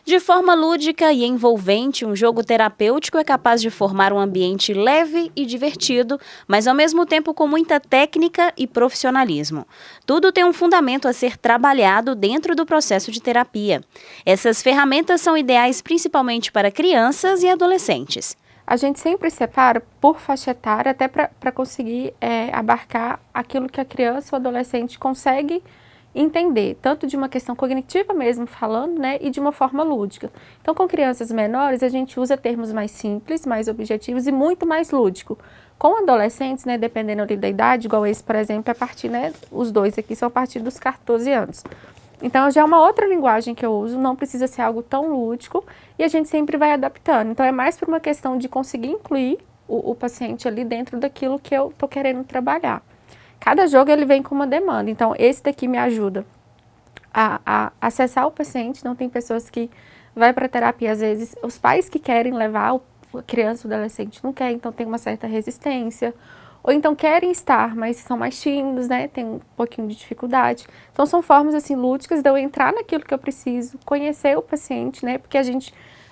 De forma lúdica e envolvente, um jogo terapêutico é capaz de formar um ambiente leve e divertido, mas ao mesmo tempo com muita técnica e profissionalismo. Tudo tem um fundamento a ser trabalhado dentro do processo de terapia. Essas ferramentas são ideais principalmente para crianças e adolescentes. A gente sempre separa por faixa etária, até para conseguir abarcar aquilo que a criança ou adolescente consegue entender, tanto de uma questão cognitiva mesmo falando, né, e de uma forma lúdica. Então, com crianças menores, a gente usa termos mais simples, mais objetivos e muito mais lúdico. Com adolescentes, né, dependendo ali da idade, igual esse, por exemplo, é a partir, né, os dois aqui são a partir dos 14 anos. Então, já é uma outra linguagem que eu uso, não precisa ser algo tão lúdico e a gente sempre vai adaptando. Então, é mais por uma questão de conseguir incluir o paciente ali dentro daquilo que eu estou querendo trabalhar. Cada jogo ele vem com uma demanda, então esse daqui me ajuda a acessar o paciente. Não tem pessoas que vai para terapia, às vezes os pais que querem levar a criança ou adolescente não querem, então tem uma certa resistência. Ou então querem estar, mas são mais tímidos, né? Tem um pouquinho de dificuldade. Então são formas assim lúdicas de eu entrar naquilo que eu preciso, conhecer o paciente, né? Porque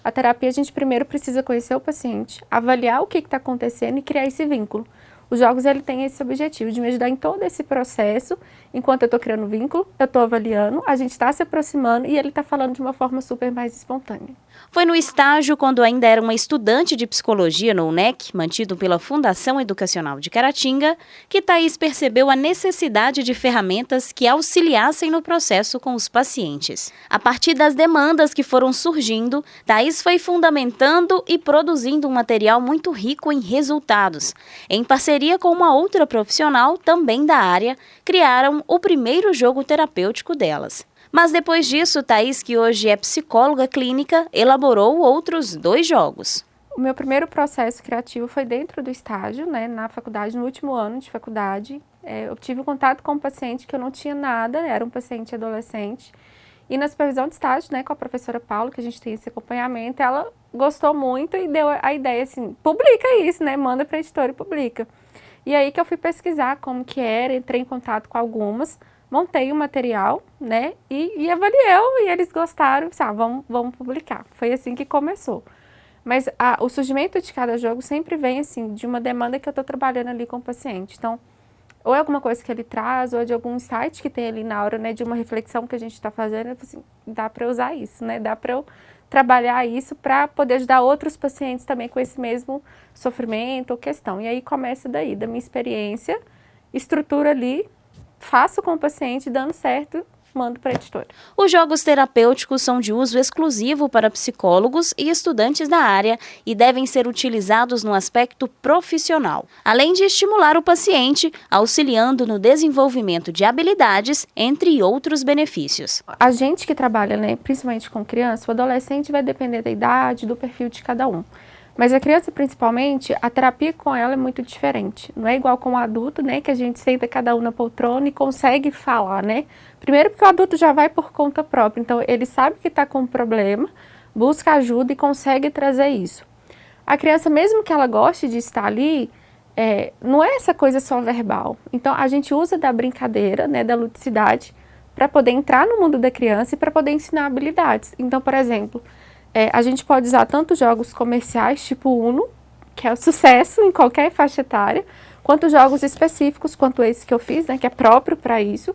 a terapia a gente primeiro precisa conhecer o paciente, avaliar o que está acontecendo e criar esse vínculo. Os jogos ele tem esse objetivo de me ajudar em todo esse processo. Enquanto eu estou criando vínculo, eu estou avaliando, a gente está se aproximando e ele está falando de uma forma super mais espontânea. Foi no estágio, quando ainda era uma estudante de psicologia no UNEC, mantido pela Fundação Educacional de Caratinga, que Thaís percebeu a necessidade de ferramentas que auxiliassem no processo com os pacientes. A partir das demandas que foram surgindo, Thaís foi fundamentando e produzindo um material muito rico em resultados. Em parceria com uma outra profissional, também da área, criaram o primeiro jogo terapêutico delas. Mas depois disso, Thaís, que hoje é psicóloga clínica, elaborou outros 2 jogos. O meu primeiro processo criativo foi dentro do estágio, né, na faculdade, no último ano de faculdade. Eu tive contato com um paciente que eu não tinha nada, era um paciente adolescente. E na supervisão de estágio, né, com a professora Paula, que a gente tem esse acompanhamento, ela gostou muito e deu a ideia assim, publica isso, né, manda para a editora e publica. E aí que eu fui pesquisar como que era, entrei em contato com algumas, montei o material, né, e avaliei, e eles gostaram, vamos publicar. Foi assim que começou. Mas o surgimento de cada jogo sempre vem, assim, de uma demanda que eu estou trabalhando ali com o paciente. Então, ou é alguma coisa que ele traz, ou é de algum insight que tem ali na hora, né, de uma reflexão que a gente está fazendo, assim, dá para usar isso, né, dá para eu trabalhar isso para poder ajudar outros pacientes também com esse mesmo sofrimento ou questão. E aí começa daí, da minha experiência, estrutura ali, faço com o paciente, dando certo, mando para a editora. Os jogos terapêuticos são de uso exclusivo para psicólogos e estudantes da área e devem ser utilizados no aspecto profissional, além de estimular o paciente, auxiliando no desenvolvimento de habilidades, entre outros benefícios. A gente que trabalha, né, principalmente com criança, o adolescente vai depender da idade, do perfil de cada um. Mas a criança, principalmente, a terapia com ela é muito diferente. Não é igual com o adulto, né, que a gente senta cada um na poltrona e consegue falar, né? Primeiro porque o adulto já vai por conta própria, então ele sabe que está com um problema, busca ajuda e consegue trazer isso. A criança, mesmo que ela goste de estar ali, não é essa coisa só verbal. Então a gente usa da brincadeira, né, da ludicidade, para poder entrar no mundo da criança e para poder ensinar habilidades. Então, por exemplo, a gente pode usar tanto jogos comerciais, tipo Uno, que é o sucesso em qualquer faixa etária, quanto jogos específicos, quanto esse que eu fiz, né, que é próprio para isso,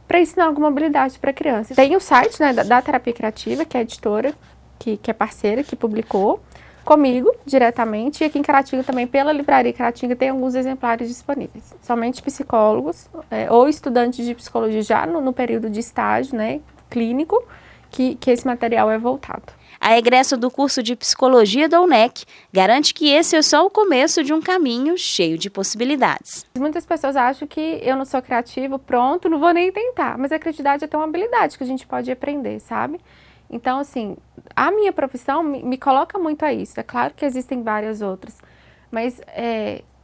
para ensinar alguma habilidade para a criança. Tem o site, né, da Terapia Criativa, que é a editora, que é parceira, que publicou comigo diretamente, e aqui em Caratinga também, pela Livraria Caratinga, tem alguns exemplares disponíveis. Somente psicólogos ou estudantes de psicologia já no período de estágio, né, clínico, que esse material é voltado. A egresso do curso de Psicologia da UNEC garante que esse é só o começo de um caminho cheio de possibilidades. Muitas pessoas acham que eu não sou criativo, pronto, não vou nem tentar. Mas a criatividade é até uma habilidade que a gente pode aprender, sabe? Então, assim, a minha profissão me coloca muito a isso. É claro que existem várias outras, mas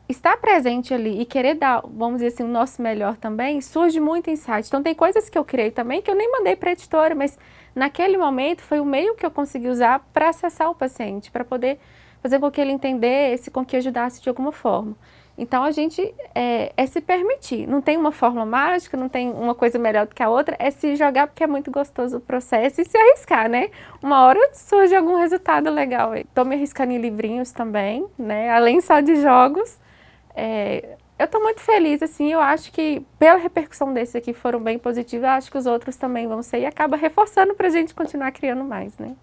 estar presente ali e querer dar, vamos dizer assim, o nosso melhor também, surge muito insight. Então, tem coisas que eu criei também que eu nem mandei para a editora, mas naquele momento foi o meio que eu consegui usar para acessar o paciente, para poder fazer com que ele entendesse, com que ajudasse de alguma forma. Então, a gente é se permitir. Não tem uma fórmula mágica, não tem uma coisa melhor do que a outra, é se jogar porque é muito gostoso o processo e se arriscar, né? Uma hora surge algum resultado legal. Estou me arriscando em livrinhos também, né? Além só de jogos. Eu estou muito feliz, assim, eu acho que pela repercussão desses aqui foram bem positivos, eu acho que os outros também vão ser e acaba reforçando para a gente continuar criando mais, né?